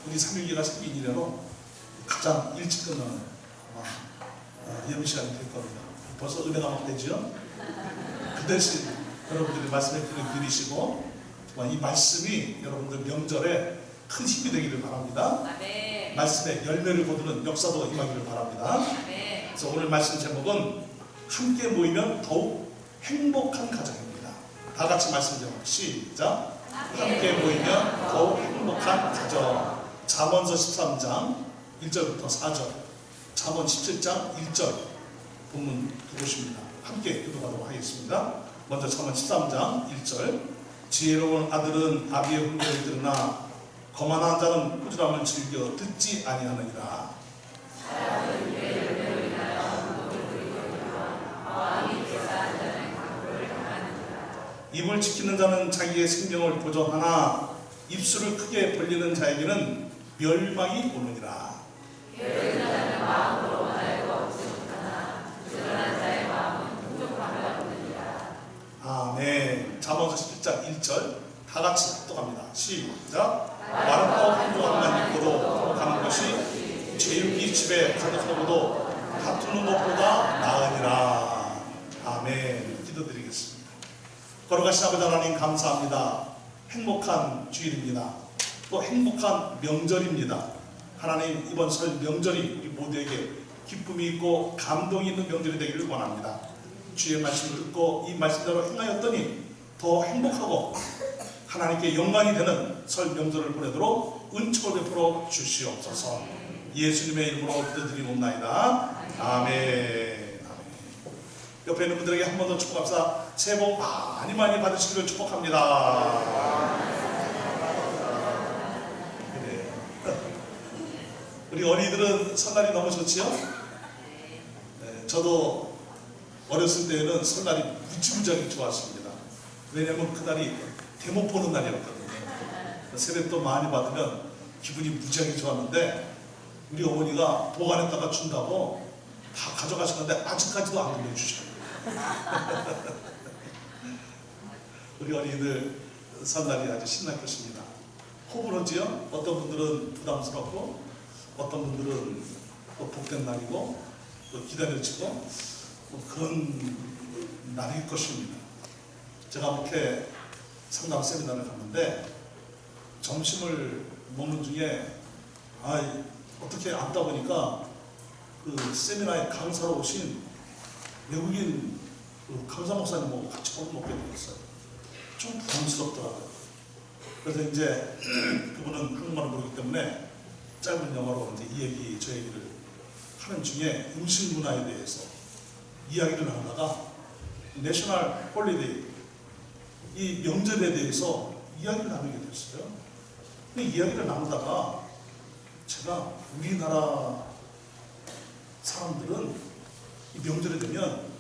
우리 3.1기가 생긴 이래로 가장 일찍 끝나는 예배 시간이 될 겁니다. 벌써 은혜가 막 되죠? 그 대신 여러분들이 말씀의 귀를 기울이시고 이 말씀이 여러분들 명절에 큰 힘이 되기를 바랍니다. 아멘. 말씀의 열매를 거두는 역사도 임하기를 바랍니다. 아멘. 그래서 오늘 말씀 제목은 함께 모이면 더욱 행복한 가정입니다. 다 같이 말씀 제목 시작. 함께 모이면 더욱 행복한 가정. 잠언서 13장 1절부터 4절, 잠언 17장 1절 본문 두 곳입니다. 함께 읽어보도록 하겠습니다. 먼저 잠언 13장 1절. 지혜로운 아들은 아비의 훈계를 들으나 거만한 자는 꾸지람을 즐겨 듣지 아니하느니라. 입을 지키는 자는 자기의 생명을 보존하나 입술을 크게 벌리는 자에게는 멸망이 오느니라. 아멘. 잠언서 11장 1절 다 같이 합독합니다. 시작. 마른 떡 한조각만 입고도 가는 것이 제육이 집에 가득하고도 다투는 것보다 나으니라. 아멘. 기도드리겠습니다. 걸어가신 아버지 하나님 감사합니다. 행복한 주일입니다. 또 행복한 명절입니다. 하나님, 이번 설 명절이 우리 모두에게 기쁨이 있고 감동이 있는 명절이 되기를 원합니다. 주의 말씀을 듣고 이 말씀대로 행하였더니 더 행복하고 하나님께 영광이 되는 설 명절을 보내도록 은총을 베풀어 주시옵소서. 예수님의 이름으로 기도드리옵나이다. 아멘. 옆에 있는 분들에게 한 번 더 축복합시다. 새해 복 많이 받으시기를 축복합니다. 그래. 우리 어린이들은 설날이 너무 좋지요? 네, 저도 어렸을 때에는 설날이 무지무지하게 좋았습니다. 왜냐하면 그날이 대목 보는 날이었거든요. 세뱃돈 많이 받으면 기분이 무지하게 좋았는데 우리 어머니가 보관했다가 준다고 다 가져가시는데 아직까지도 안 돌려주셔요. 우리 어린이들 설날이 아주 신날 것입니다. 호불호지요? 어떤 분들은 부담스럽고 어떤 분들은 또 복된 날이고 또 기다려지고 그런 날일 것입니다. 제가 목회 상담 세미나를 갔는데 점심을 먹는 중에 어떻게 앉다 보니까 그 세미나에 강사로 오신 외국인 그 강사 목사님하고 같이 밥 먹게 되었어요. 좀 부담스럽더라고요. 그래서 이제 그분은 한국말을 모르기 때문에 짧은 영어로 이제 이 얘기 저 얘기를 하는 중에 음식 문화에 대해서 이야기를 나누다가 내셔널 홀리데이 이 명절에 대해서 이야기를 나누게 됐어요. 근데 이야기를 나누다가 제가 우리나라 사람들은 이 명절이 되면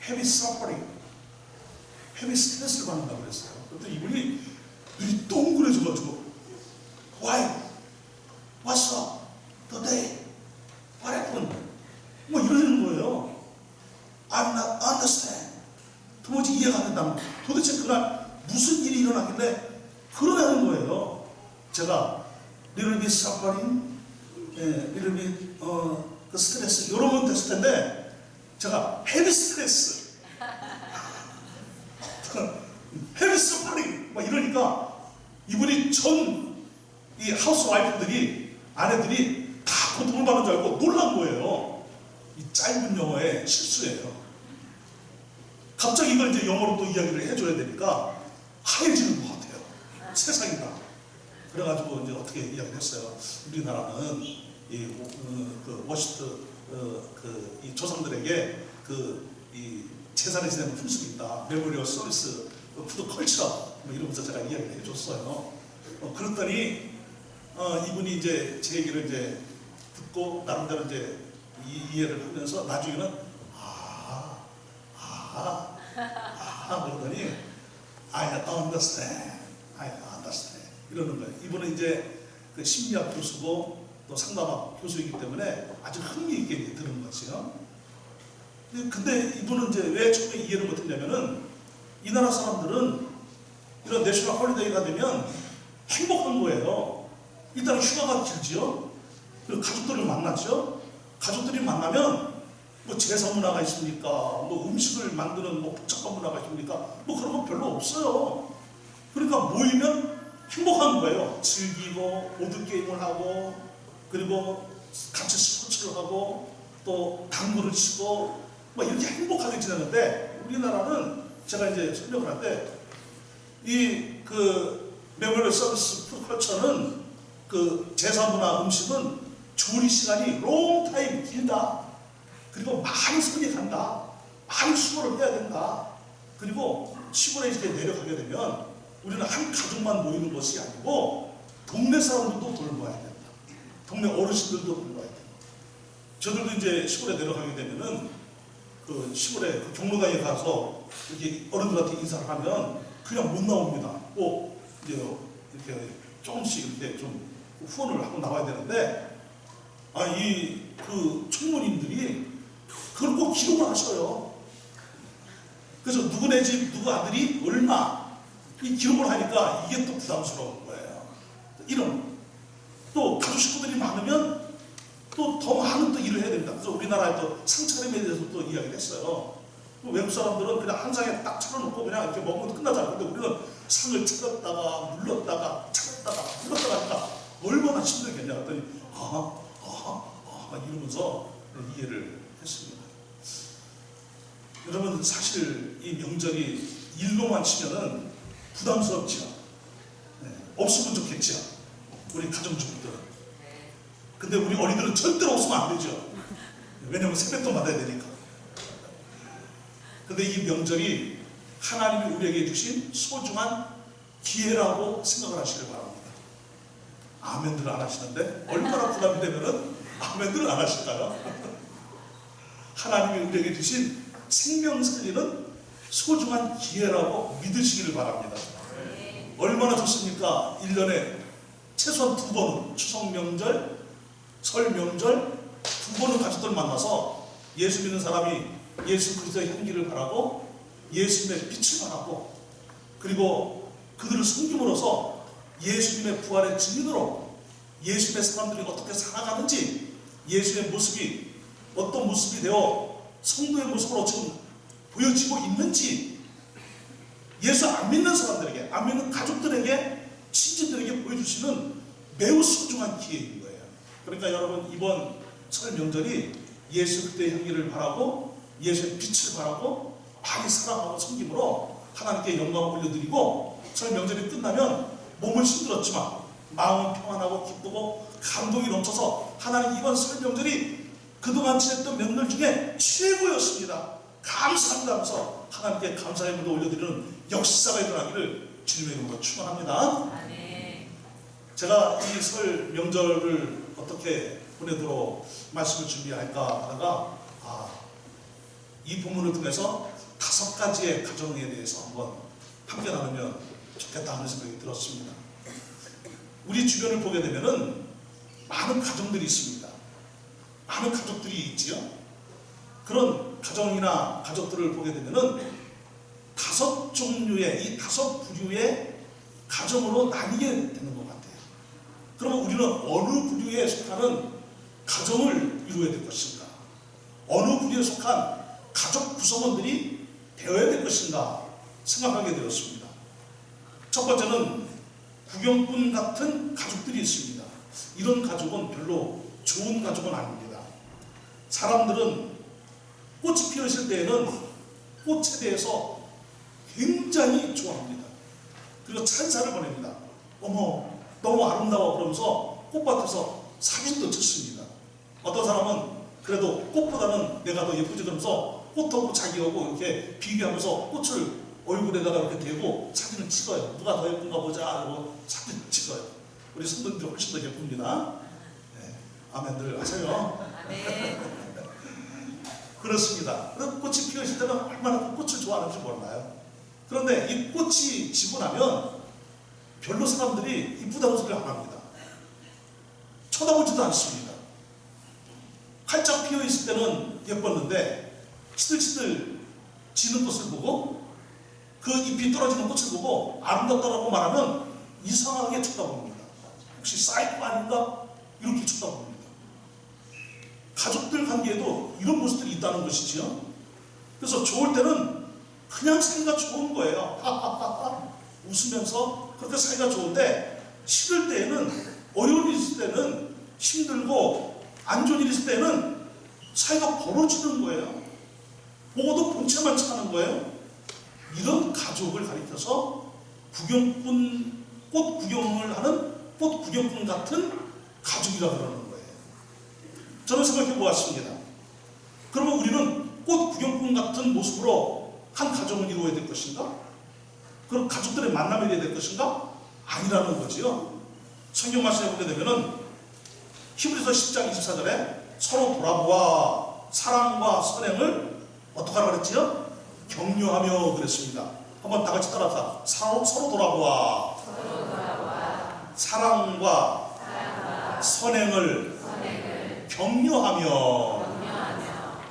heavy suffering, heavy 스트레스를 받는다고 그랬어요. 그랬더니 이분이 눈이 동그래져가지고 Why? What's up? The day? What happened? 뭐 이러는 거예요. I'm not understand. 도무지 이해가 안 된다. 도대체 그날 무슨 일이 일어났길래 그러라는 거예요. 제가 little bit suffering, little bit 그 스트레스 이런 건 됐을 텐데 제가 헤비 스트레스, 헤비 서퍼링 막 이러니까 이분이 전 이 하우스 와이프들이 아내들이 다 고통을 받는 줄 알고 놀란 거예요. 이 짧은 영어의 실수예요. 갑자기 이걸 이제 영어로 또 이야기를 해줘야 되니까 하얘지는 것 같아요. 세상이 다. 그래가지고 이제 어떻게 이야기를 했어요. 우리나라는 그 워시트 이 조상들에게 이 제사를 지내는 풍습이 있다. 메모리얼 서비스, 푸드 컬처 뭐 이러면서 제가 이야기를 해줬어요. 그랬더니 이분이 이제 제 얘기를 이제 듣고 나름대로 이제 이해를 하면서 나중에는 그러더니 I understand 이러는 거예요. 이분은 이제 그 심리학 교수고 또 상담학 교수이기 때문에 아주 흥미있게 들은 거지요. 근데 이분은 이제 왜 처음에 이해를 못했냐면은 이 나라 사람들은 이런 내셔널 홀리데이가 되면 행복한 거예요. 일단 휴가가 길지요. 그리고 가족들을 만났죠. 가족들이 만나면 뭐 제사 문화가 있습니까? 뭐 음식을 만드는 뭐 복잡한 문화가 있습니까? 뭐 그런 거 별로 없어요. 그러니까 모이면 행복한 거예요. 즐기고 보드게임을 하고 그리고 같이 스포츠를 하고 또 당구를 치고 뭐 이렇게 행복하게 지내는데 우리나라는 제가 이제 설명을 할 때 이 그 메모리얼 서비스 푸드컬처는 그 제사 문화 음식은 조리 시간이 롱타임 길다. 그리고 많이 손이 간다. 많이 수고를 해야 된다. 그리고 시골에 이렇게 내려가게 되면 우리는 한 가족만 모이는 것이 아니고 동네 사람들도 돌봐야 된다. 동네 어르신들도 돌봐야 된다. 저들도 이제 시골에 내려가게 되면은 그 시골에 그 경로당에 가서 이렇게 어른들한테 인사를 하면 그냥 못 나옵니다. 꼭 이제 이렇게 조금씩 이렇게 좀 후원을 하고 나와야 되는데 이 그 총무님들이 그걸 꼭 기록을 하셔요. 그래서 누구네 집 누구 아들이 얼마 이 기록을 하니까 이게 또 부담스러운 거예요. 이런 또 가족 식구들이 많으면 또 더 많은 또 일을 해야 됩니다. 그래서 우리나라의 또 상차림에 대해서 또 이야기를 했어요. 외국 사람들은 그냥 한 상에 딱 차려놓고 그냥 이렇게 먹으면 끝나잖아요. 근데 우리는 상을 차렸다가 물렀다가 차렸다가 물렀다가 하니까 얼마나 힘들겠냐 했더니 이러면서 이해를 했습니다. 여러분 사실 이 명절이 일로만 치면은 부담스럽지요. 없으면 좋겠지요. 우리 가정주부들은. 근데 우리 어린이들은 절대로 없으면 안 되죠. 왜냐면 세뱃돈 받아야 되니까. 근데 이 명절이 하나님이 우리에게 주신 소중한 기회라고 생각을 하시길 바랍니다. 아멘들을 안 하시는데 얼마나 부담이 되면은 아멘들을 안 하실까요? 하나님이 우리에게 주신 생명 살리는 소중한 기회라고 믿으시기를 바랍니다. 얼마나 좋습니까? 1년에 최소한 2번은 추석 명절, 설 명절 2번은 가족들 만나서 예수 믿는 사람이 예수 그리스도의 향기를 바라고 예수님의 빛을 바라고 그리고 그들을 섬김으로써 예수님의 부활의 증인으로 예수님의 사람들이 어떻게 살아가는지 예수의 모습이 어떤 모습이 되어 성도의 모습으로 지금 보여지고 있는지 예수 안 믿는 사람들에게 안 믿는 가족들에게 친지들에게 보여주시는 매우 소중한 기회인 거예요. 그러니까 여러분 이번 설 명절이 예수 그리스도의 향기를 바라고 예수의 빛을 바라고 많이 사랑하고 섬김으로 하나님께 영광을 올려드리고 설 명절이 끝나면 몸은 힘들었지만 마음은 평안하고 기쁘고 감동이 넘쳐서 하나님 이번 설 명절이 그동안 지냈던 명절 중에 최고였습니다. 감사합니다 하면서 하나님께 감사의 물도 올려드리는 역사가 일어나기를 주님의 이름으로 축원합니다. 제가 이 설 명절을 어떻게 보내도록 말씀을 준비할까 하다가 이 본문을 통해서 5가지의 가정에 대해서 한번 함께 나누면 좋겠다 하는 생각이 들었습니다. 우리 주변을 보게 되면은 많은 가정들이 있습니다. 많은 가족들이 있지요. 그런 가정이나 가족들을 보게 되면은 5종류의 이 5부류의 가정으로 나뉘게 되는 것 같아요. 그러면 우리는 어느 부류에 속하는 가정을 이루어야 될 것인가? 어느 부류에 속한 가족 구성원들이 되어야 될 것인가 생각하게 되었습니다. 첫 번째는 구경꾼 같은 가족들이 있습니다. 이런 가족은 별로 좋은 가족은 아닙니다. 사람들은 꽃이 피어 있을 때에는 꽃에 대해서 굉장히 좋아합니다. 그리고 찬사를 보냅니다. 어머 너무 아름다워 그러면서 꽃밭에서 사진도 찍습니다. 어떤 사람은 그래도 꽃보다는 내가 더 예쁘지 그러면서 꽃하고 자기하고 이렇게 비교하면서 꽃을 얼굴에다가 이렇게 대고 사진을 찍어요. 누가 더 예쁜가 보자 하고 사진을 찍어요. 우리 성도님들 훨씬 더 예쁩니다. 아멘들 하세요. 그렇습니다. 그럼 꽃이 피어 있을 때는 얼마나 꽃을 좋아하는지 몰라요. 그런데 이 꽃이 지고 나면 별로 사람들이 이쁘다는 소리를 안 합니다. 쳐다보지도 않습니다. 활짝 피어 있을 때는 예뻤는데 시들시들 지는 꽃을 보고 그 잎이 떨어지는 꽃을 보고 아름답다라고 말하면 이상하게 쳐다봅니다. 혹시 사이코 아닌가? 이렇게 쳐다봅니다. 가족들 관계에도 이런 모습들이 있다는 것이지요. 그래서 좋을 때는 그냥 사이가 좋은 거예요. 하하하하 웃으면서 그렇게 사이가 좋은데, 싫을 때에는, 어려운 일 있을 때는, 힘들고 안 좋은 일 있을 때는 사이가 벌어지는 거예요. 보고도 본체만 차는 거예요. 이런 가족을 가리켜서 구경꾼, 꽃 구경을 하는 꽃 구경꾼 같은 가족이라고 그러는 거예요. 저는 생각해 보았습니다. 그러면 우리는 꽃 구경꾼 같은 모습으로 한 가정을 이루어야 될 것인가? 그럼 가족들의 만남이 되어야 될 것인가? 아니라는 거지요. 성경 말씀에 보게 되면은 히브리서 10장 24절에 서로 돌아보아 사랑과 선행을 어떻게 하라 그랬지요? 격려하며 그랬습니다. 한번 다 같이 따라서 서로 돌아보아 사랑과 선행을 격려하며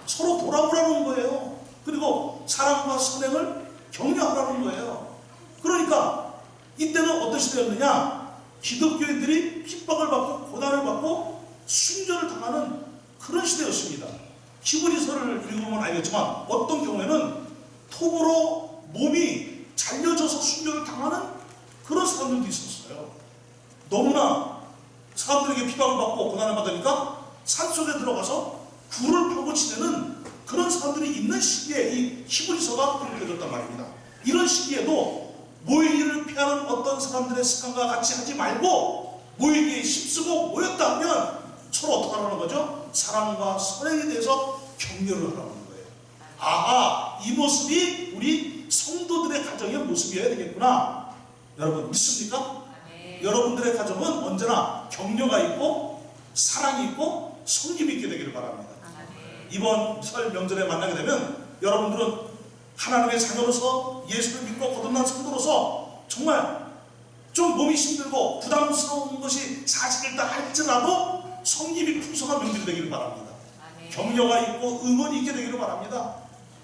서로 돌아보라는 거예요. 그리고 사랑과 선행을 격려하라는 거예요. 그러니까 이때는 어떤 시대였느냐? 기독교인들이 핍박을 받고 고난을 받고 순교를 당하는 그런 시대였습니다. 히브리서를 읽으면 알겠지만 어떤 경우에는 톱으로 몸이 잘려져서 순교를 당하는 그런 사람들도 있었어요. 너무나 사람들에게 핍박을 받고 고난을 받으니까 산속에 들어가서 굴을 파고 지내는 그런 사람들이 있는 시기에 이 히브리서가 기록되었단 말입니다. 이런 시기에도 모이기를 피하는 어떤 사람들의 습관과 같이 하지 말고 모이기에 힘쓰고 모였다 하면 서로 어떻게 하라는 거죠? 사랑과 선행에 대해서 격려를 하라는 거예요. 아하, 이 모습이 우리 성도들의 가정의 모습이어야 되겠구나. 여러분 믿습니까? 네. 여러분들의 가정은 언제나 격려가 있고 사랑이 있고 섬김이 있게 되기를 바랍니다. 네. 이번 설 명절에 만나게 되면 여러분들은 하나님의 자녀로서 예수를 믿고 거듭난 성도로서 정말 좀 몸이 힘들고 부담스러운 것이 사실이다 할지라도 성김이 풍성한 명절이 되기를 바랍니다. 아멘. 격려가 있고 응원이 있게 되기를 바랍니다.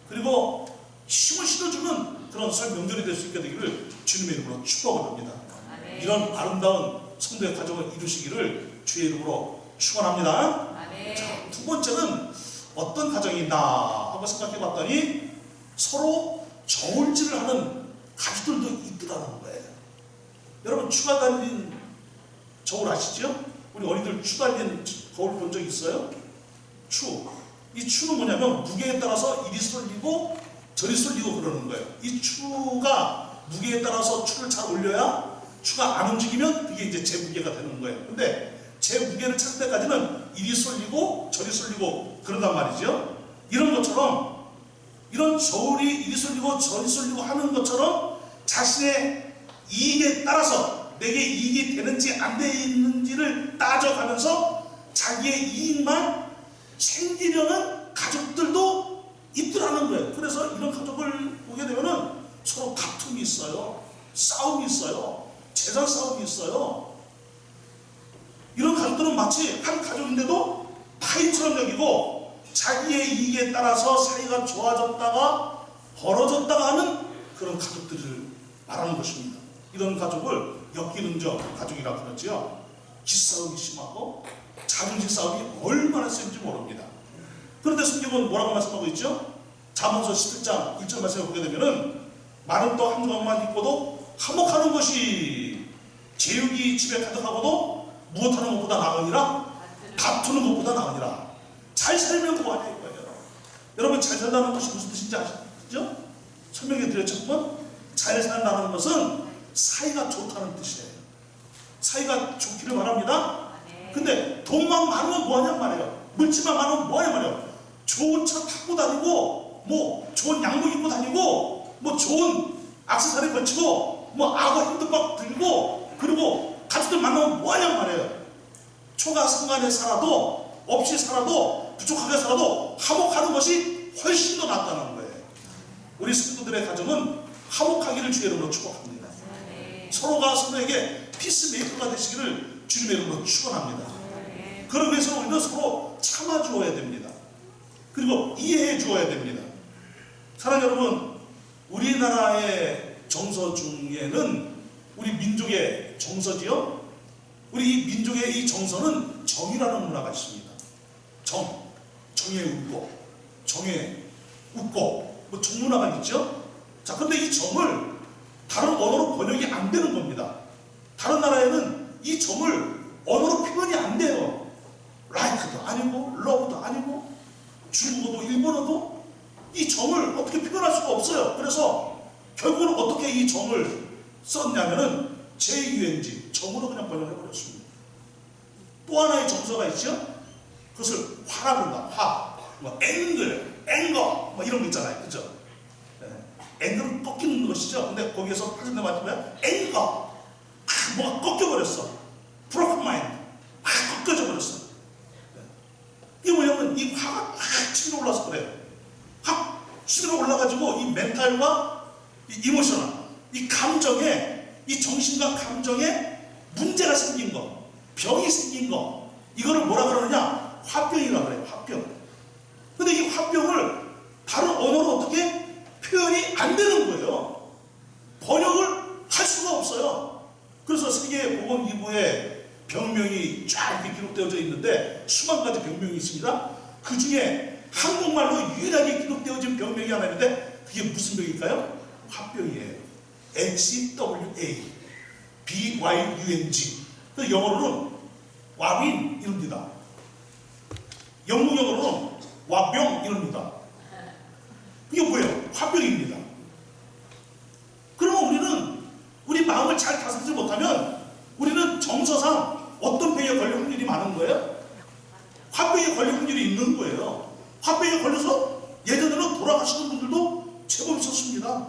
그리고 힘을 실어주는 그런 설 명절이 될 수 있게 되기를 주님의 이름으로 축복을 합니다. 아멘. 이런 아름다운 성도의 가정을 이루시기를 주의 이름으로 축원합니다. 자, 두 번째는 어떤 가정이 있나 한번 생각해 봤더니 서로 저울질을 하는 가족들도 있더라는 거예요. 여러분 추가 달린 저울 아시죠? 우리 어린이들 추 달린 거울 본 적 있어요? 추. 이 추는 뭐냐면 무게에 따라서 이리 쏠리고 저리 쏠리고 그러는 거예요. 이 추가 무게에 따라서 추를 잘 올려야 추가 안 움직이면 그게 이제 제 무게가 되는 거예요. 근데 제 무게를 찾을 때까지는 이리 쏠리고 저리 쏠리고 그런단 말이죠. 이런 것처럼 이런 저울이 이리 쏠리고 저리 쏠리고 하는 것처럼 자신의 이익에 따라서 내게 이익이 되는지 안 되는지를 따져가면서 자기의 이익만 챙기려는 가족들도 있더라는 거예요. 그래서 이런 가족을 보게 되면은 서로 다툼이 있어요. 싸움이 있어요. 재산 싸움이 있어요. 이런 가족들은 마치 한 가족인데도 타인처럼 여기고 자기의 이익에 따라서 사이가 좋아졌다가 벌어졌다가 하는 그런 가족들을 말하는 것입니다. 이런 가족을 엮이는 가족이라고 그러지요. 기싸움이 심하고 자존심 싸움이 얼마나 센지 모릅니다. 그런데 성경은 뭐라고 말씀하고 있죠? 잠언서 11장 1절 말씀을 보게 되면은 마른 떡 한 조각만 있고도 화목하는 것이 제육이 집에 가득하고도 무엇하는 것보다 나으니라 다투는 것보다 나으니라. 잘 살면 뭐하냐 이거예요. 여러분 잘 산다는 것이 무슨 뜻인지 아시죠? 설명해 드렸죠. 한번 잘 산다는 것은 사이가 좋다는 뜻이에요. 사이가 좋기를 바랍니다. 근데 돈만 많으면 뭐하냐 말이에요. 물질만 많으면 뭐하냐 말이에요. 좋은 차 타고 다니고 뭐 좋은 양복 입고 다니고 뭐 좋은 액세서리 걸치고 뭐 악어 핸드박 들고 그리고 가족들 만나면 뭐하냐 말이에요. 초가 상관에 살아도 없이 살아도 부족하게 살아도 화목하는 것이 훨씬 더 낫다는 거예요. 우리 성도들의 가정은 화목하기를 주의 이름으로 축복합니다. 서로가 서로에게 피스메이커가 되시기를 주님의 이름으로 축원합니다. 그러기 위해서 우리는 서로 참아주어야 됩니다. 그리고 이해해 주어야 됩니다. 사랑하는 여러분, 우리나라의 정서 중에는 우리 민족의 정서지요. 우리 이 민족의 이 정서는 정이라는 문화가 있습니다. 정에 웃고, 정에 웃고, 뭐 정문화가 있죠? 자, 근데 이 정을 다른 언어로 번역이 안 되는 겁니다. 다른 나라에는 이 정을 언어로 표현이 안 돼요. like도 아니고, love도 아니고, 중국어도 일본어도 이 정을 어떻게 표현할 수가 없어요. 그래서 결국은 어떻게 이 정을 썼냐면은 JUNG, 정으로 그냥 번역해버렸습니다. 또 하나의 정서가 있죠? 그것을 화라고 한다. 화, 뭐 앵거, 뭐 이런 거 있잖아요. 그죠? 앵거는 꺾이는 것이죠. 근데 거기에서 빠진다 말하면 앵거, 뭐가 꺾여버렸어. broken mind, 꺾여져 버렸어. 이게 뭐냐면 이 화가 확 치밀어 올라서 그래요. 확 치밀어 올라가지고 이 멘탈과 이 이모셔널, 이 감정에, 이 정신과 감정에 문제가 생긴 거, 병이 생긴 거, 이거를 뭐라 그러느냐? 화병이라고 그래요. 화병. 근데 이 화병을 다른 언어로 어떻게 표현이 안 되는 거예요. 번역을 할 수가 없어요. 그래서 세계보건기구에 병명이 쫙 이렇게 기록되어져 있는데 수만 가지 병명이 있습니다. 그 중에 한국말로 유일하게 기록되어진 병명이 하나 있는데 그게 무슨 병일까요? 화병이에요. HWA, BYUNG. 영어로는 와빈 이럽니다. 영국 영어로는 와병 이럽니다. 이게 뭐예요? 화병입니다. 그러면 우리는 우리 마음을 잘 다스리지 못하면 우리는 정서상 어떤 병에 걸릴 확률이 많은 거예요? 화병에 걸릴 확률이 있는 거예요. 화병에 걸려서 예전에는 돌아가시는 분들도 제법 있었습니다.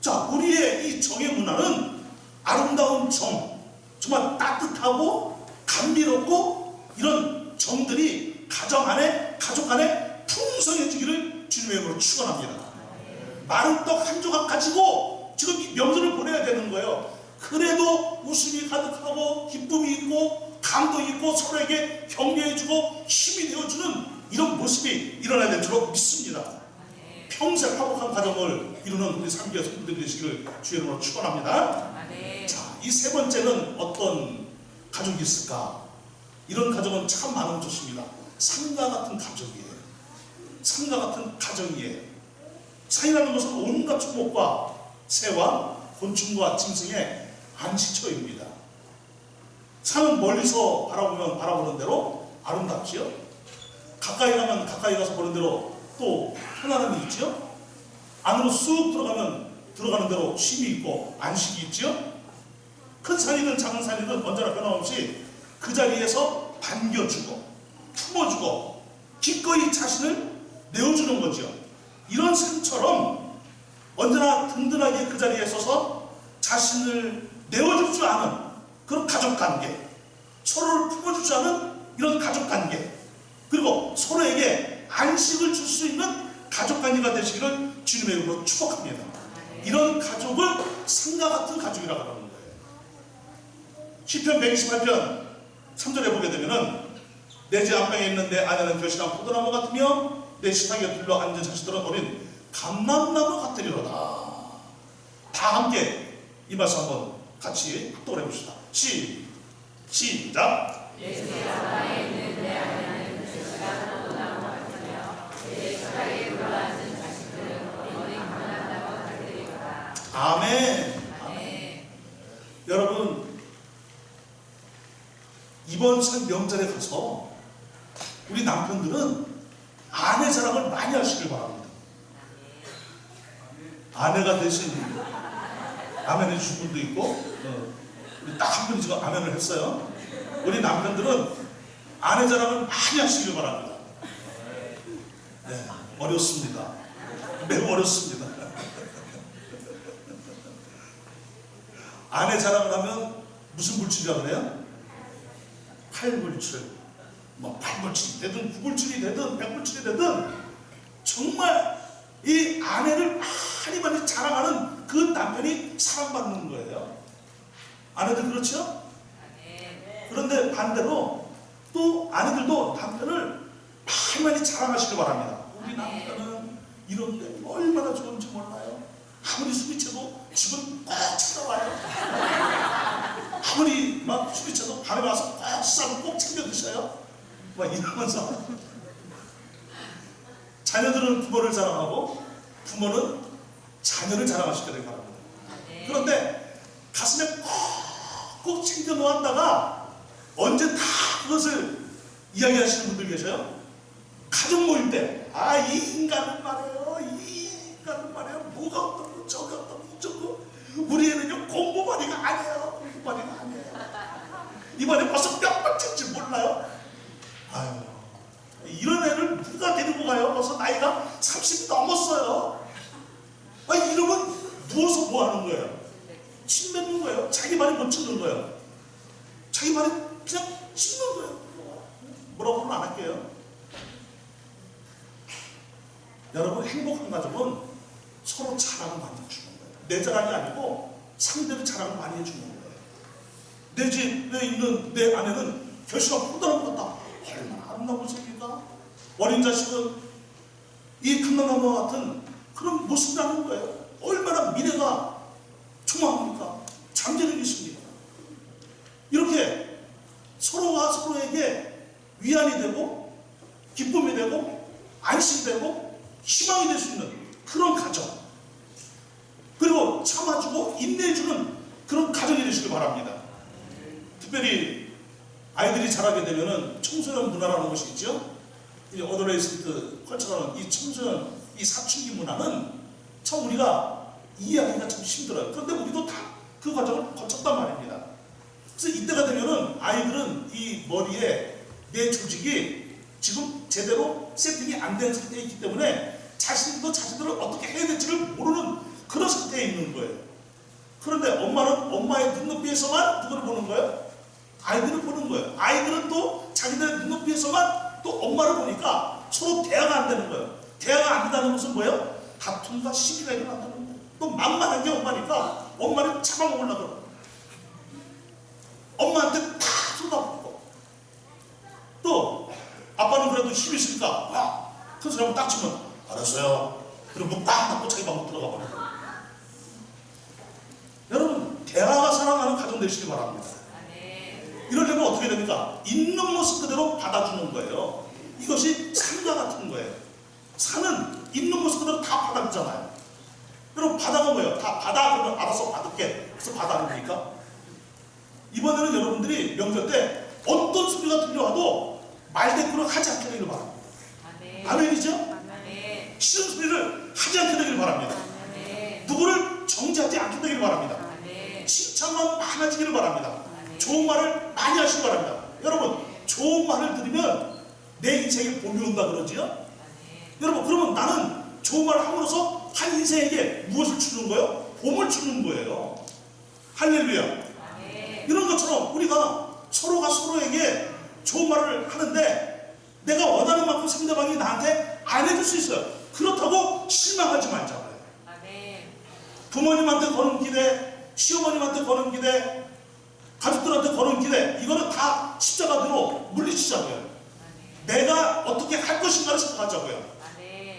자, 우리의 이 정의 문화는 아름다운 정, 정말 따뜻하고 감미롭고 이런 정들이 가정 안에, 가족 안에 풍성해지기를 주님의 이름으로 축원합니다. 마른 떡 한 조각 가지고 지금 이 명절을 보내야 되는 거예요. 그래도 웃음이 가득하고 기쁨이 있고 감동이 있고 서로에게 격려해주고 힘이 되어주는 이런 모습이 일어나야 될 줄로 믿습니다. 평생 화목한 가정을 이루는 우리 삼교회 성도들이 되시기를 주의 이름으로 축원합니다. 자, 이 세 번째는 어떤 가족이 있을까? 이런 가정은 참 많으면 좋습니다. 상가 같은 가족이에요. 상가 같은 가정이에요. 상이라는 것은 온갖 초목과 새와 곤충과 짐승의 안식처입니다. 산은 멀리서 바라보면 바라보는 대로 아름답지요. 가까이 가면 가까이 가서 보는 대로 또 편안함이 있지요. 안으로 쑥 들어가면 들어가는 대로 쉼이 있고 안식이 있지요. 큰 산이든 작은 산이든 언제나 변함없이 그 자리에서 반겨주고 품어주고 기꺼이 자신을 내어주는 거죠. 이런 산처럼 언제나 든든하게 그 자리에 서서 자신을 내어줄 줄 아는 그런 가족관계, 서로를 품어줄 줄 아는 이런 가족관계, 그리고 서로에게 안식을 줄 수 있는 가족관계가 되시기를 주님의 이름으로 축복합니다. 이런 가족을 상가 같은 가족이라고 하는 거예요. 시편 128편 3절에 보게 되면은 내 집 앞방에 있는 내 아내는 결실한 포도나무 같으며 내 식탁에 둘러 앉은 자식들은 어린 감람나무 같으리로다. 다 함께 이 말씀 한번 같이 합독을 해봅시다. 시작. 내 집 앞방에 있는 내 아내는 결실한 포도나무 같으며 내 식탁에 둘러 앉은 자식들은 어린 감람나무 같으리로다. 아멘. 아멘. 여러분, 이번 설 명절에 가서 우리 남편들은 아내 자랑을 많이 하시길 바랍니다. 아내가 대신 아멘해 주신 분도 있고, 우리 딱 한 분이 지금 아멘을 했어요. 우리 남편들은 아내 자랑을 많이 하시길 바랍니다. 네, 어렵습니다. 매우 어렵습니다. 아내 자랑을 하면 무슨 물질이라고 그래요? 팔불출, 뭐 팔불출이 되든 구불출이 되든 백불출이 되든 정말 이 아내를 많이 자랑하는 그 남편이 사랑받는 거예요. 아내들 그렇죠? 그런데 반대로 또 아내들도 남편을 많이 자랑하시길 바랍니다. 우리 남편은 이런 게 얼마나 좋은지 몰라요. 아무리 숨이 차도 집은 꼭 찾아와요. 아무리 막 술이 쳐도 밤에 와서 꼭 쌀을 꼭 챙겨 드셔요. 막 이러면서 자녀들은 부모를 자랑하고 부모는 자녀를 자랑하시게 되기 바랍니다. 그런데 가슴에 꼭 챙겨 놓았다가 언제 다 그것을 이야기하시는 분들 계셔요. 가족 모임 때, 아, 이 인간은 말이에요, 이 인간은 말이에요, 뭐가 어떻고 저가 어떻고 저거, 우리 애는요 공부머리가 아니에요, 공부머리가 아니에요. 이번에 벌써 몇 번째인지 몰라요. 아유, 이런 애를 누가 데리고 가요? 벌써 나이가 30이 넘었어요. 아, 이러면 누워서 뭐 하는 거예요? 침 뱉는 거예요. 자기 말이 못 듣는 거예요. 자기 말이 그냥 씹는 거예요. 뭐라고는 안 할게요. 여러분, 행복한 가족은 서로 자랑을 많이 해주는 거예요. 내 자랑이 아니고 상대를 자랑을 많이 해주는 거예요. 내 집에 있는 내 아내는 결실가 푸다란 것 같다. 얼마나 아름다운 모습입니까? 어린 자식은 이 감람나무와 같은 그런 모습이라는 거예요. 얼마나 미래가 조망합니까? 잠재력이 있습니다. 이렇게 서로가 서로에게 위안이 되고 기쁨이 되고 안심되고 희망이 될 수 있는 그런 가정, 그리고 참아주고 인내해주는 그런 가정이 되시길 바랍니다. 특별히 아이들이 자라게 되면은 청소년 문화라는 것이 있죠. 이 어드레이스트 컬처라는 이 청소년, 이 사춘기 문화는 참 우리가 이해하기가 참 힘들어요. 그런데 우리도 다 그 과정을 거쳤단 말입니다. 그래서 이때가 되면은 아이들은 이 머리에 뇌 조직이 지금 제대로 세팅이 안 된 상태에 있기 때문에 자신도 자신들을 어떻게 해야 될지를 모르는 그런 상태에 있는 거예요. 그런데 엄마는 엄마의 눈높이에서만 누구를 보는 거예요? 아이들을 보는 거예요. 아이들은 또 자기들의 눈높이에서만 또 엄마를 보니까 서로 대화가 안 되는 거예요. 대화가 안 된다는 것은 뭐예요? 다툼과 시비가 일어난다는 거예요. 또 만만한 게 엄마니까 엄마를 잡아먹으려고 그러고 엄마한테 다 쏟아붓고 또 아빠는 그래도 힘이 있으니까 막 그 사람을 딱 치면 알았어요. 그리고 딱 닫고 자기 방으로 들어가 버려요. 여러분, 대화가 사랑하는 가정 되시기 바랍니다. 이러려면 어떻게 됩니까? 있는 모습 그대로 받아주는 거예요. 이것이 산과 같은 거예요. 산은 있는 모습 그대로 다 받아주잖아요. 여러분, 바다가 뭐예요? 다 받아 그러면 알아서 받을게. 그래서 받아줍니까? 이번에는 여러분들이 명절 때 어떤 소리가 들려와도 말대꾸를 하지 않게 되기를 바랍니다. 아멘이죠? 싫은 소리를 하지 않게 되기를 바랍니다. 누구를 정지하지 않게 되기를 바랍니다. 칭찬만 많아지기를 바랍니다. 좋은 말을 많이 하시기 바랍니다. 여러분, 좋은 말을 들으면 내 인생에 봄이 온다 그러지요? 여러분, 그러면 나는 좋은 말을 함으로써 한 인생에게 무엇을 주는 거예요? 봄을 주는 거예요. 할렐루야. 이런 것처럼 우리가 서로가 서로에게 좋은 말을 하는데 내가 원하는 만큼 상대방이 나한테 안 해줄 수 있어요. 그렇다고 실망하지 말자고요. 부모님한테 거는 기대, 시어머님한테 거는 기대, 가족들한테 거는 기대, 이거는 다 십자가대로 물리치자고요. 내가 어떻게 할 것인가를 생각하자고요.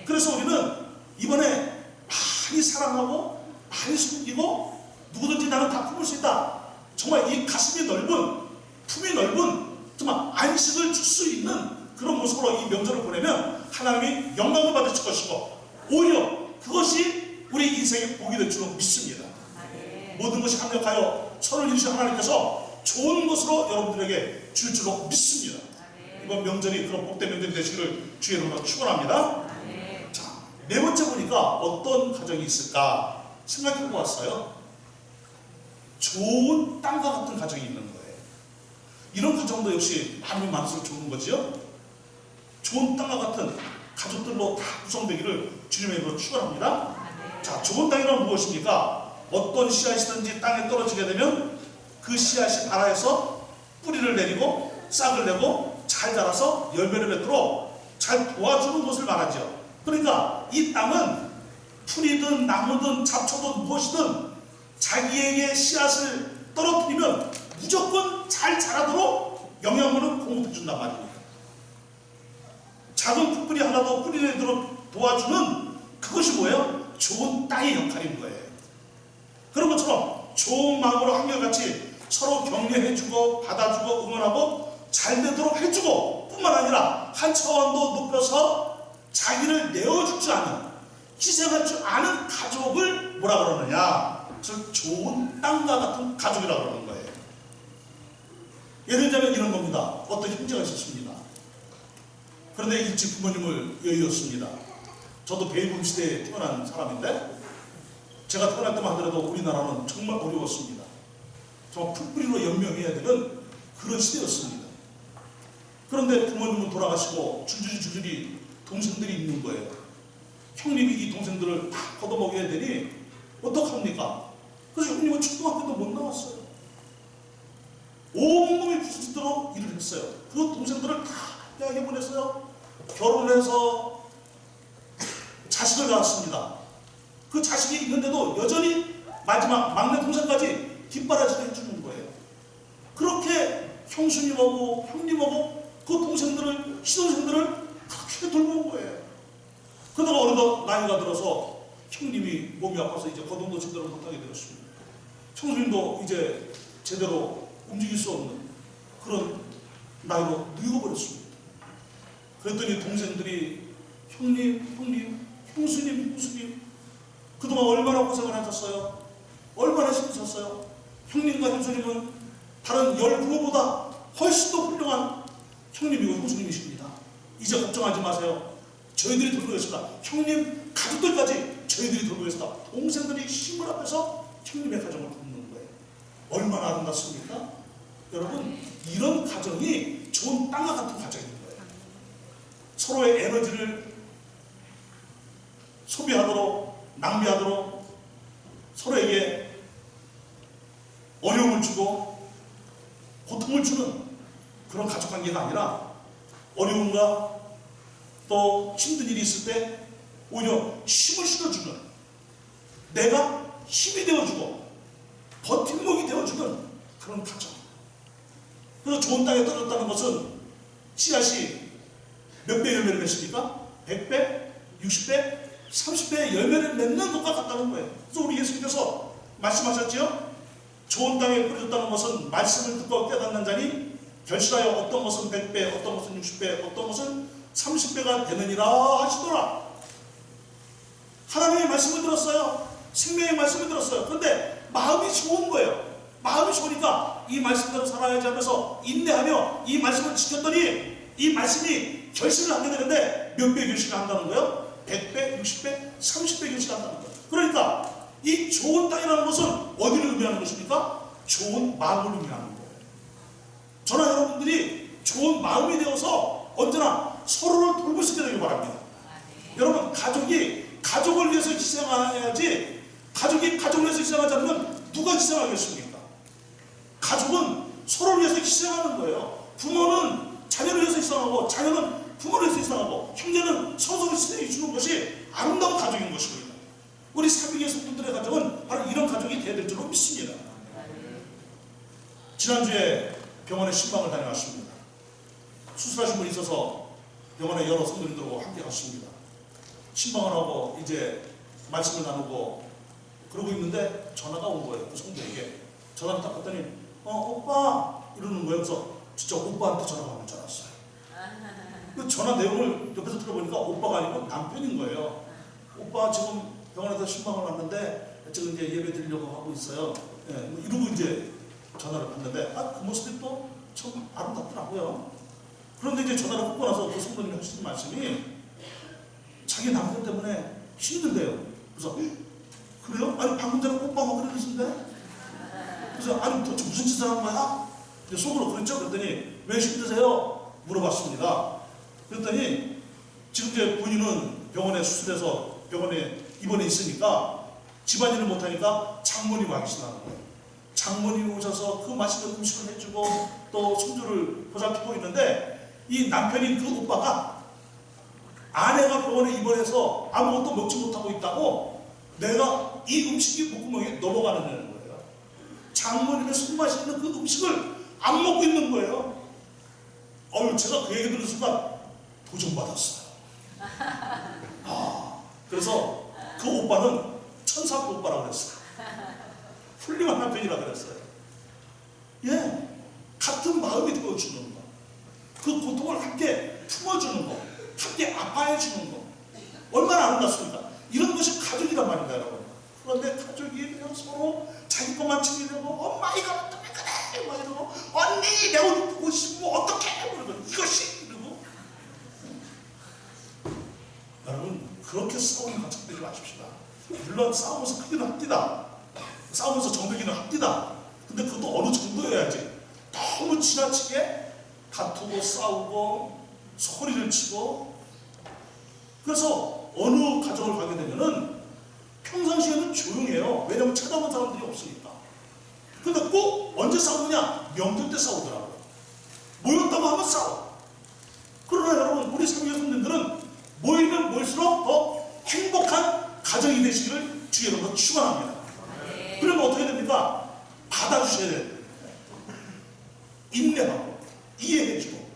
그래서 우리는 이번에 많이 사랑하고 많이 숨기고 누구든지 나는 다 품을 수 있다. 정말 이 가슴이 넓은, 품이 넓은 정말 안식을 줄 수 있는 그런 모습으로 이 명절을 보내면 하나님이 영광을 받으실 것이고 오히려 그것이 우리 인생의 복이 될 줄로 믿습니다. 모든 것이 합력하여 선을 이루신 하나님께서 좋은 것으로 여러분들에게 줄 줄로 믿습니다. 이번 명절이 그런 복된 명절이 되시기를 주의 이름으로 축원합니다. 자, 네 번째 보니까 어떤 가정이 있을까 생각해 보았어요. 좋은 땅과 같은 가정이 있는 거예요. 이런 가정도 역시 하나님 많을수록 좋은 거지요. 좋은 땅과 같은 가족들로 다 구성되기를 주님의 이름으로 축원합니다. 자, 좋은 땅이란 무엇입니까? 어떤 씨앗이든지 땅에 떨어지게 되면 그 씨앗이 발아에서 뿌리를 내리고 싹을 내고 잘 자라서 열매를 맺도록 잘 도와주는 것을 말하죠. 그러니까 이 땅은 풀이든 나무든 잡초든 무엇이든 자기에게 씨앗을 떨어뜨리면 무조건 잘 자라도록 영양분을 공급해 준단 말입니다. 작은 풀뿌리 하나도 뿌리 내도록 도와주는 그것이 뭐예요? 좋은 땅의 역할인 거예요. 그런 것처럼 좋은 마음으로 한결같이 서로 격려해주고 받아주고 응원하고 잘 되도록 해주고 뿐만 아니라 한 차원도 높여서 자기를 내어줄 줄 아는, 희생할 줄 아는 가족을 뭐라 그러느냐, 즉 좋은 땅과 같은 가족이라고 그러는 거예요. 예를 들자면 이런 겁니다. 어떤 형제가 있었습니다. 그런데 일찍 부모님을 여의었습니다. 저도 베이비 시대에 태어난 사람인데 제가 태어날 때만 하더라도 우리나라는 정말 어려웠습니다. 정말 풀뿌리로 연명해야 되는 그런 시대였습니다. 그런데 부모님은 돌아가시고 줄줄이 동생들이 있는 거예요. 형님이 이 동생들을 다 걷어먹여야 되니 어떡합니까? 그래서 형님은 초등학교도 못 나왔어요. 온몸이 부서지도록 일을 했어요. 그 동생들을 다 대학에 보냈어요. 결혼을 해서 자식을 낳았습니다. 그 자식이 있는데도 여전히 마지막 막내 동생까지 뒷바라지를 해주는 거예요. 그렇게 형수님하고 형님하고 그 동생들을, 시동생들을 그렇게 돌보는 거예요. 그러다가 어느덧 나이가 들어서 형님이 몸이 아파서 이제 거동도 제대로 못하게 되었습니다. 형수님도 이제 제대로 움직일 수 없는 그런 나이로 늙어버렸습니다. 그랬더니 동생들이 형님, 형수님 그동안 얼마나 고생을 하셨어요? 얼마나 힘드셨어요? 형님과 형수님은 다른 열 부모보다 훨씬 더 훌륭한 형님이고 형수님이십니다. 이제 걱정하지 마세요. 저희들이 돌보겠습니다. 형님 가족들까지 저희들이 돌보겠습니다. 동생들이 힘을 합해서 형님의 가정을 돕는 거예요. 얼마나 아름답습니까? 여러분, 이런 가정이 좋은 땅과 같은 가정인 거예요. 서로의 에너지를 소비하도록, 낭비하도록, 서로에게 어려움을 주고 고통을 주는 그런 가족관계가 아니라 어려움과 또 힘든 일이 있을 때 오히려 힘을 실어주는, 내가 힘이 되어주고 버팀목이 되어주는 그런 가정. 그래서 좋은 땅에 떨어졌다는 것은 씨앗이 몇 배 열매를 맺습니까? 100배, 60배, 30배의 열매를 맺는 것과 같다는 거예요. 그래서 우리 예수님께서 말씀하셨지요? 좋은 땅에 뿌려졌다는 것은 말씀을 듣고 깨닫는 자니 결실하여 어떤 것은 100배, 어떤 것은 60배, 어떤 것은 30배가 되느니라 하시더라. 하나님의 말씀을 들었어요. 생명의 말씀을 들었어요. 그런데 마음이 좋은 거예요. 마음이 좋으니까 이 말씀대로 살아야지 하면서 인내하며 이 말씀을 지켰더니 이 말씀이 결실을 하게 되는데 몇 배 결실을 한다는 거예요? 100배, 60배, 30배 결실을 한다는 거예요. 그러니까 이 좋은 땅이라는 것은 어디를 의미하는 것입니까? 좋은 마음을 의미하는 거예요. 저나 여러분들이 좋은 마음이 되어서 언제나 서로를 돌볼 수 있게 되길 바랍니다. 여러분, 가족이 가족을 위해서 희생해야지, 가족이 가족을 위해서 희생하지 않으면 누가 희생하겠습니까? 가족은 서로를 위해서 희생하는 거예요. 부모는 자녀를 위해서 희생하고, 자녀는 부모를 위해서 희생하고, 형제는 서로를 희생해 주는 것이 아름다운 가족인 것입니다. 우리 사비계 성도들의 가족은 바로 이런 가족이 되어야 될 줄로 믿습니다. 지난주에 병원에 신방을 다녀왔습니다. 수술하신 분이 있어서 병원에 여러 성도님들하고 함께 갔습니다. 신방을 하고 이제 말씀을 나누고 그러고 있는데 전화가 온 거예요. 그 성도에게. 전화를 딱 받더니 오빠 이러는 거예요. 그래서 진짜 오빠한테 전화가 오는 줄 알았어요. 그 전화 내용을 옆에서 들어보니까 오빠가 아니고 남편인 거예요. 오빠 지금 병원에서 신방을 왔는데 지금 이제 예배 드리려고 하고 있어요. 예, 이러고 이제 전화를 받는데 그 모습이 또 참 아름답더라고요. 그런데 이제 전화를 받고 나서 그 성도님이 하시는 말씀이 자기 남편 때문에 힘든데요. 그래서 그래요? 아니 방금 전에 오빠가 그러시는데? 그래서 아니 도대체 무슨 짓을 한 거야? 속으로 그랬죠. 그랬더니 왜 힘드세요? 물어봤습니다. 그랬더니 지금 이제 본인은 병원에 수술해서 병원에 입원해 있으니까 집안일을 못하니까 장모님 와 계시다는 거예요. 장모님이 오셔서 그 맛있는 음식을 해주고 또 손주를 보살피고 있는데 이 남편인 그 오빠가 아내가 병원에 입원해서 아무것도 먹지 못하고 있다고 내가 이 음식이 목구멍에 넘어가는 거예요. 장모님의 손맛이 있는 그 음식을 안 먹고 있는 거예요. 제가 그 얘기 듣는 순간 도전받았어요. 그래서 그 오빠는 천사 그 오빠라고 그랬어요. 훌륭한 남편이라 그랬어요. 예, 같은 마음이 되어주는 거, 그 고통을 함께 품어주는 거, 함께 아파해주는 거, 얼마나 아름답습니까? 이런 것이 가족이란 말입니다, 여러분. 그런데 가족이 그냥 서로 자기 것만 챙기려고, 엄마 이거 어떻게 그래? 막 이러고, 언니 내 옷 보고 싶으면 어떡해? 그러고, 이것이 이러고. 여러분, 그렇게 싸우는 가족 되지 마십시다. 물론 싸우면서 크기는 합디다. 싸우면서 정들기는 합디다. 근데 그것도 어느 정도여야지. 너무 지나치게 다투고 싸우고 소리를 치고, 그래서 어느 가정을 가게 되면은 평상시에는 조용해요. 왜냐면 쳐다보는 사람들이 없으니까. 근데 꼭 언제 싸우느냐? 명절 때 싸우더라고요. 모였다고 하면 싸워. 그러나 여러분, 우리 삼위의 손님들은 모이면 모일수록 더 행복한 가정이 되시기를 주의 이름으로 축원합니다. 그러면 어떻게 됩니까? 받아주셔야 돼요. 인내하고 이해해주고.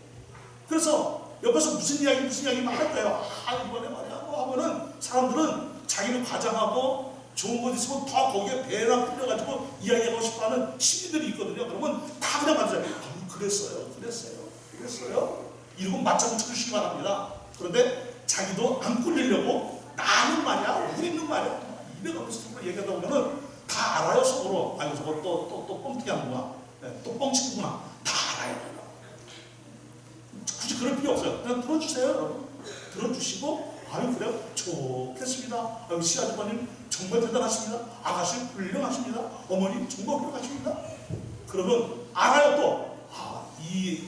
그래서 옆에서 무슨 이야기만 할 거예요. 이번에 말이야 뭐 하면은 사람들은 자기는 과장하고 좋은 것 있으면 더 거기에 배랑 뿌려가지고 이야기하고 싶어하는 심리들이 있거든요. 그러면 다 그냥 맞아요. 그랬어요. 이러고 맞장구 쳐주시기 바랍니다. 그런데 자기도 안 꿀리려고 나는 말이야, 우리는 말이야, 이래가면서 정말 얘기하다 보면은 다 알아요, 속으로. 아이고, 저거 또 뻥튀기 하는구나. 네, 또 뻥치구나. 다 알아요. 굳이 그럴 필요 없어요. 그냥 들어주세요, 여러분. 들어주시고, 아유, 그래요? 좋겠습니다. 아유, 시아주머님 정말 대단하십니다. 아가씨 훌륭하십니다. 어머님 정말 훌륭하십니다. 그러면 알아요, 또. 이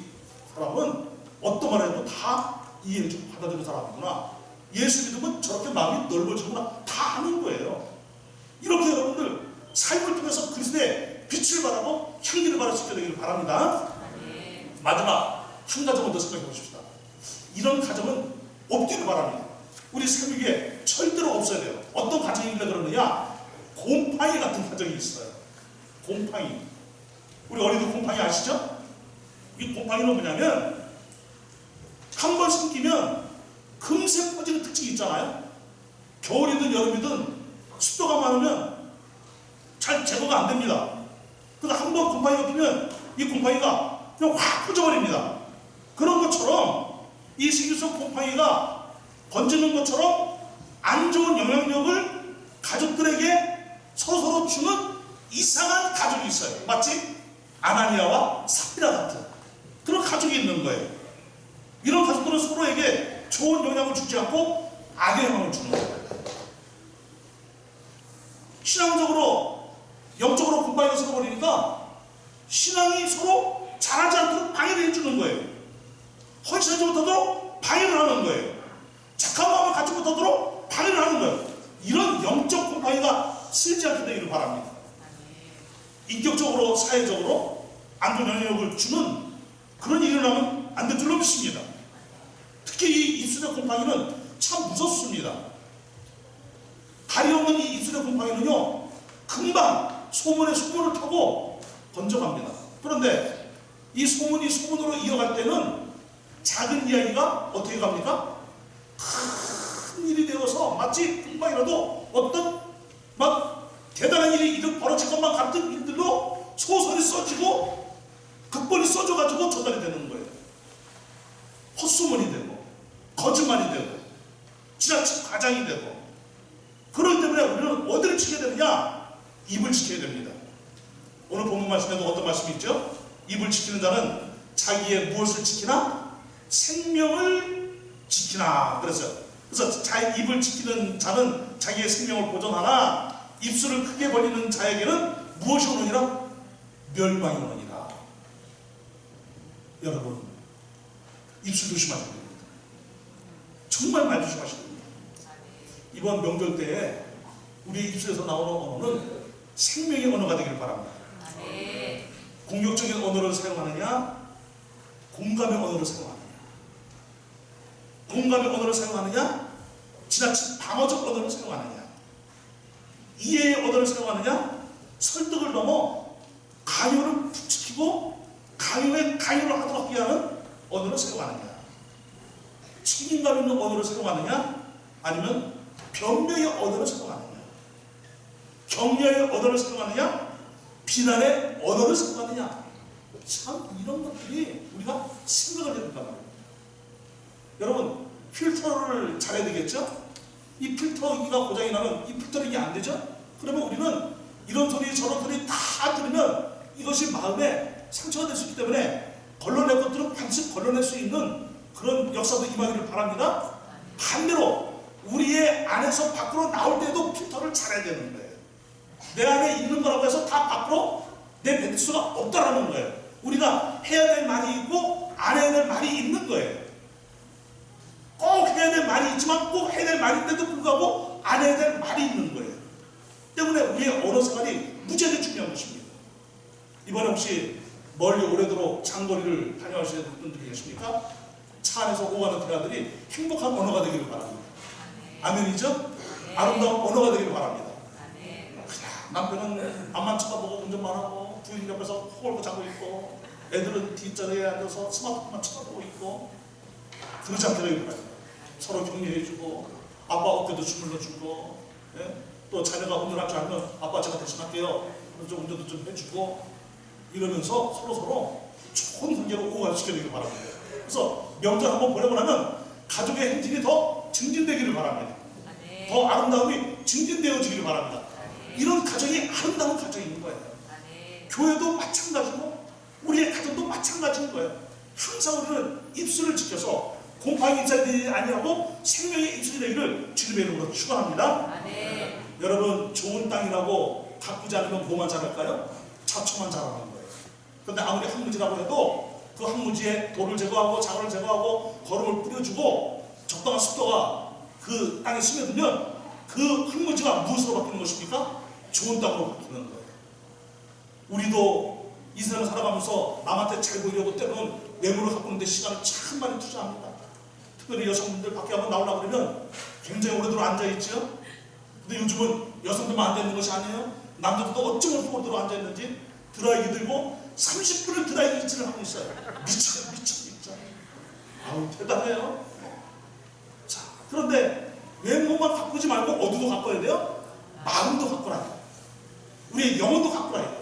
사람은 어떤 말을 해도 다 이해해주고 받아들이는 사람이구나. 예수 믿으면 저렇게 마음이 넓어지구나. 다 아는 거예요. 이렇게 여러분들 삶을 통해서 그리스도의 빛을 발하고 향기를 발할 수 있게 되기를 바랍니다. 마지막 한 가정을 더 생각해 보십시다. 이런 가정은 없기를 바랍니다. 우리 삶에 절대로 없어야 돼요. 어떤 가정이길래 그러느냐? 곰팡이 같은 가정이 있어요. 곰팡이. 우리 어린이들 곰팡이 아시죠? 이 곰팡이는 뭐냐면 한 번 생기면 금세 퍼지는 특징이 있잖아요. 겨울이든 여름이든 습도가 많으면 잘 제거가 안 됩니다. 그래서 한 번 곰팡이가 피면 이 곰팡이가 그냥 확 퍼져버립니다. 그런 것처럼 이 세균성 곰팡이가 번지는 것처럼 안 좋은 영향력을 가족들에게 서로 주는 이상한 가족이 있어요. 마치 아나니아와 삽비라 같은 그런 가족이 있는 거예요. 이런 가족들은 서로에게 좋은 영향을 주지 않고 악의 영향을 주는 거예요. 신앙적으로, 영적으로 곰팡이가 섞어버리니까 신앙이 서로 잘하지 않도록 방해를 해주는 거예요. 헌신하지 못하도록 방해를 하는 거예요. 착한 마음을 갖지 못하도록 방해를 하는 거예요. 이런 영적 곰팡이가 쓰지 않게 되기를 바랍니다. 인격적으로, 사회적으로 안 좋은 영향력을 주는 그런 일이 일어나면 안 될 줄로 믿습니다. 특히 이 입술의 곰팡이는 참 무섭습니다. 다리 없는 이 입술의 곰팡이는요, 금방 소문에 소문을 타고 번져갑니다. 그런데 이 소문이 소문으로 이어갈 때는 작은 이야기가 어떻게 갑니까? 큰 일이 되어서 마치 금방이라도 어떤 막 대단한 일이 벌어질 것만 같은 일들로 소설이 써지고 극본이 써져가지고 전달이 되는 거예요. 헛소문이 되고 거짓말이 되고 지나친 과장이 되고. 그렇기 때문에 우리는 어디를 지켜야 되느냐? 입을 지켜야 됩니다. 오늘 본문 말씀에도 어떤 말씀이 있죠? 입을 지키는 자는 자기의 무엇을 지키나? 생명을 지키나. 그래서 자기 입을 지키는 자는 자기의 생명을 보존하나 입술을 크게 벌리는 자에게는 무엇이 오느니라? 멸망이 오느니라. 여러분, 입술 조심하셔야 됩니다. 정말 말 조심하셔야 됩니다. 이번 명절 때에 우리 입술에서 나오는 언어는 생명의 언어가 되길 바랍니다. 공격적인 언어를 사용하느냐, 공감의 언어를 사용하느냐. 공감의 언어를 사용하느냐, 지나친 방어적 언어를 사용하느냐. 이해의 언어를 사용하느냐, 설득을 넘어 강요를 부추기고 강요를 하도록 하게 하는 언어를 사용하느냐. 책임감 있는 언어를 사용하느냐, 아니면 변명의 언어를 사용하느냐, 격려의 언어를 사용하느냐, 비난의 언어를 사용하느냐. 참 이런 것들이 우리가 생각을 해야 된단 말이에요. 여러분, 필터를 잘해야 되겠죠? 이 필터기가 고장이 나면 이 필터링이 안 되죠? 그러면 우리는 이런 소리 저런 소리 다 들으면 이것이 마음에 상처가 될 수 있기 때문에 걸러낼 것들은 반드시 걸러낼 수 있는 그런 역사도 임하기를 바랍니다. 반대로 우리의 안에서 밖으로 나올 때도 필터를 잘해야 되는 거예요. 내 안에 있는 거라고 해서 다 밖으로 내뱉을 수가 없다라는 거예요. 우리가 해야 될 말이 있고 안 해야 될 말이 있는 거예요. 꼭 해야 될 말이 있지만 꼭 해야 될 말인데도 불구하고 안 해야 될 말이 있는 거예요. 때문에 우리의 언어 생활이 무지하게 중요한 것입니다. 이번에 혹시 멀리 오래도록 장거리를 다녀오시는 분들이 계십니까? 차 안에서 오가는 대화들이 행복한 언어가 되기를 바랍니다. 아멘이죠? 아름다운 언어가 되기를 바랍니다. 남편은 앞만 쳐다보고 운전만 하고 부인 옆에서 홀고 자고 있고 애들은 뒷자리에 앉아서 스마트폰만 쳐다보고 있고 그러지 않게 되기를 바랍니다. 서로 격려해주고 아빠 어깨도 주물러주고 또 자녀가 운전할 줄 알면 아빠 제가 대신할게요. 좀 운전도 좀 해주고 이러면서 서로 좋은 관계로 오가를 시켜주기를 바랍니다. 그래서 명절 한번 보내고 나면 가족의 행진이 더 증진되기를 바랍니다. 더 아름다움이 증진되어지기를 바랍니다. 이런 가정이 아름다운 가정인 거예요. 교회도 마찬가지고 우리의 가정도 마찬가지인 거예요. 항상 우리는 입술을 지켜서 곰팡이 입술이 아니라고 생명의 입술이 되기를 주님의 이름으로 축원합니다. 여러분, 좋은 땅이라고 가꾸지 않으면 뭐만 자랄까요? 잡초만 자라는 거예요. 그런데 아무리 황무지라고 해도 그 황무지에 돌을 제거하고 자갈을 제거하고 거름을 뿌려주고 적당한 습도가 그 땅에 스며들면 그 황무지가 무엇으로 바뀌는 것입니까? 좋은 땅으로 바뀌는 거예요. 우리도 이 세상을 살아가면서 남한테 잘 보이려고 때로는 외모를 가꾸는데 시간을 참 많이 투자합니다. 특별히 여성분들 밖에 한번 나오려고 그러면 굉장히 오래도록 앉아있죠. 근데 요즘은 여성들만 앉아있는 것이 아니에요. 남자들도 어쩌면 오래도록 앉아있는지 드라이기 들고 30분을 드라이기 질을 하고 있어요. 미쳐. 아우, 대단해요. 자, 그런데 외모만 가꾸지 말고 어디도 가꿔야 돼요? 마음도 가꾸라 해요. 우리의 영혼도 가꾸라 해요.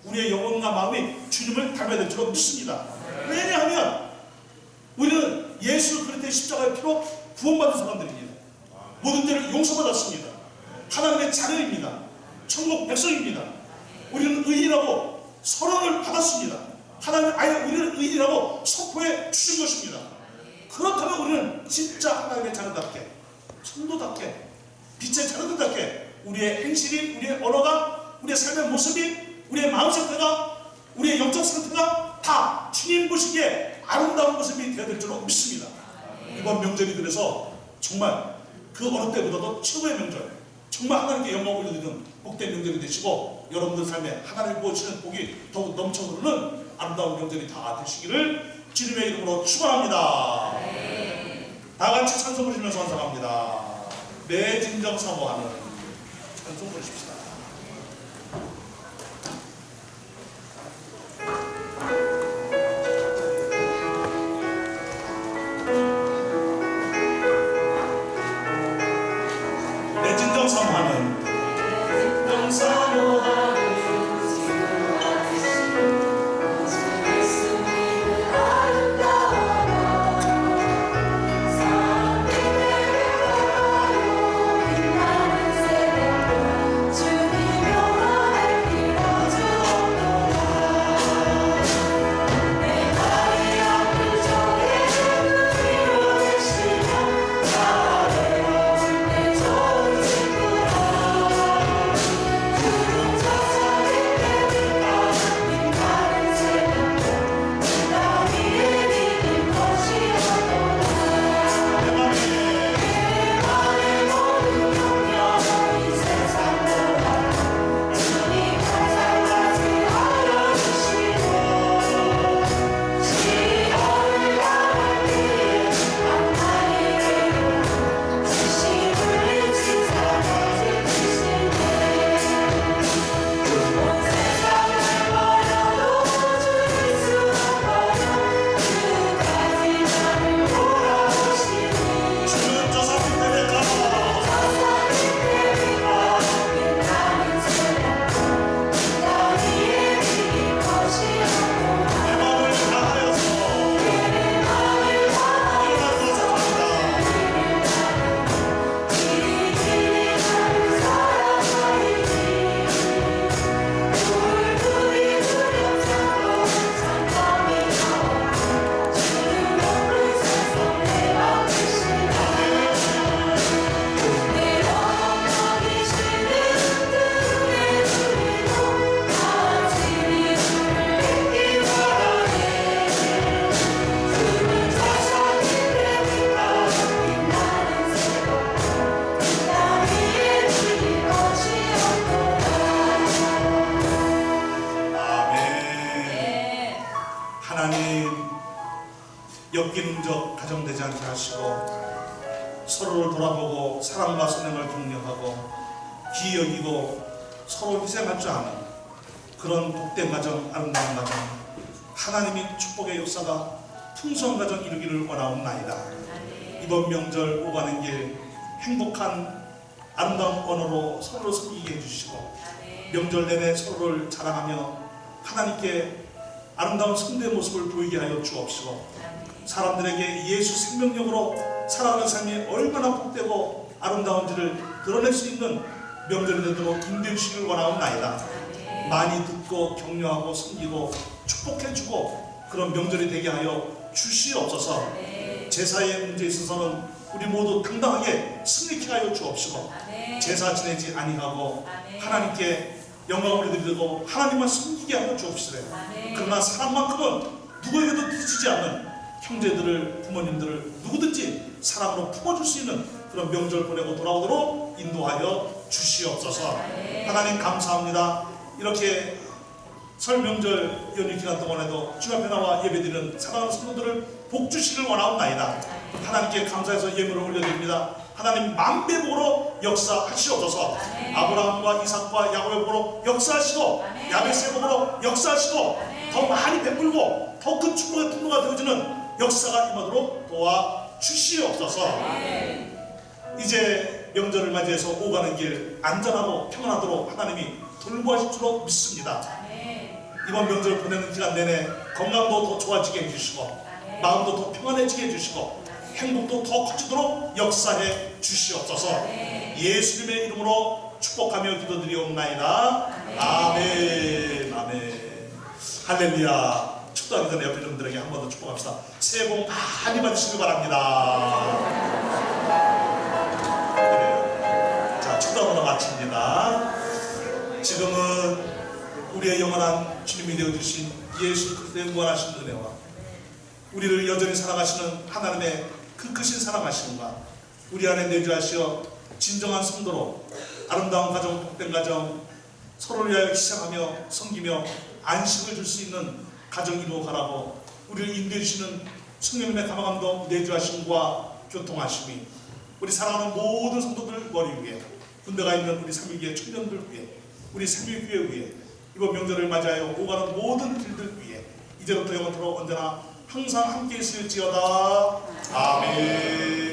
우리의 영혼과 마음이 주님을 닮아야 될 줄 믿습니다. 왜냐하면 우리는 예수 그리스도의 십자가의 피로 구원받은 사람들입니다. 모든 죄를 용서받았습니다. 하나님의 자녀입니다. 천국 백성입니다. 우리는 의인이라고 선언을 받았습니다. 하나님 아예 우리를 의인이라고 선포해 주신 것입니다. 그렇다면 우리는 진짜 하나님의 자녀답게, 성도답게, 빛의 자녀들답게 우리의 행실이, 우리의 언어가, 우리의 삶의 모습이, 우리의 마음 상태가, 우리의 영적 상태가 다 주님 보시기에 아름다운 모습이 되어야 될 줄로 믿습니다. 이번 명절이 그래서 정말 그 어느 때보다도 최고의 명절, 정말 하나님께 영광 올려드리는 복된 명절이 되시고 여러분들 삶에 하나님 부어주시는 복이 더욱 넘쳐 흐르는 아름다운 명절이 다 되시기를 주님의 이름으로 축원합니다. 다 같이 찬송 부르시면서 완성합니다. 내 진정 사모하는 찬송 부르십시다. 내 진정 사모하는 주 하나님, 엮인 흔적 가정되지 않게 하시고 서로를 돌아보고 사랑과 선행을 격려하고 귀히 여기고 서로 희생할 줄 아는 그런 복된 가정, 아름다운 가정, 하나님이 축복의 역사가 풍성한 가정 이루기를 원하옵나이다. 이번 명절 오가는 길 행복한 아름다운 언어로 서로를 섬기게 해주시고 명절 내내 서로를 자랑하며 하나님께 아름다운 성도의 모습을 보이게 하여 주옵시고 사람들에게 예수 생명력으로 살아가는 삶이 얼마나 복되고 아름다운지를 드러낼 수 있는 명절이 되도록 인도해 주시길 원하옵나이다. 많이 듣고 격려하고 섬기고 축복해주고 그런 명절이 되게 하여 주시옵소서. 제사의 문제에 있어서는 우리 모두 당당하게 승리케 하여 주옵시고 제사 지내지 아니하고 하나님께 영광을 드리고 하나님만 섬기게 하여 주옵시되 그러나 사랑만큼은 누구에게도 뒤지지 않는 형제들을 부모님들을 누구든지 사랑으로 품어줄 수 있는 그런 명절 보내고 돌아오도록 인도하여 주시옵소서. 하나님 감사합니다. 이렇게 설 명절 연휴 기간 동안에도 주 앞에 나와 예배드리는 사랑하는 성도들을 복 주시길 원하옵나이다. 하나님께 감사해서 예물을 올려드립니다. 하나님 만배복으로 역사하시옵소서. 아브라함과 이삭과 야곱의 복으로 역사하시고 야베스의 복으로 역사하시고 더 많이 베풀고 더 큰 축복의 통로가 되어지는 역사가 임하도록 도와주시옵소서. 이제 명절을 맞이해서 오가는 길 안전하고 평안하도록 하나님이 돌보하실 줄로 믿습니다. 이번 명절 보내는 기간 내내 건강도 더 좋아지게 해주시고 마음도 더 평안해지게 해주시고 행복도 더 커지도록 역사해 주시옵소서. 예수님의 이름으로 축복하며 기도드리옵나이다. 아멘. 아멘. 할렐루야. 축도하기 전에 옆에 분들에게 한 번 더 축복합시다. 새해 복 많이 받으시길 바랍니다. 네. 자, 축도하고 마칩니다. 지금은 우리의 영원한 주님이 되어주신 예수 그리스도의 무한하신 은혜와 우리를 여전히 사랑하시는 하나님의 그 크신 사랑하심과 우리 안에 내주하시어 진정한 성도로 아름다운 가정, 복된 가정, 서로를 위하여 희생하며 섬기며 안식을 줄 수 있는 가정 이루어가라고 우리를 인도해 주시는 성령님의 감화감동 내주하심과 교통하심이 우리 사랑하는 모든 성도들 머리 위에 군대가 있는 우리 삼위기의 청년들 위에 우리 삼위교회 위에 이번 명절을 맞이하여 오가는 모든 길들 위에 이제부터 영원토록 언제나 항상 함께 있을지어다. 아멘.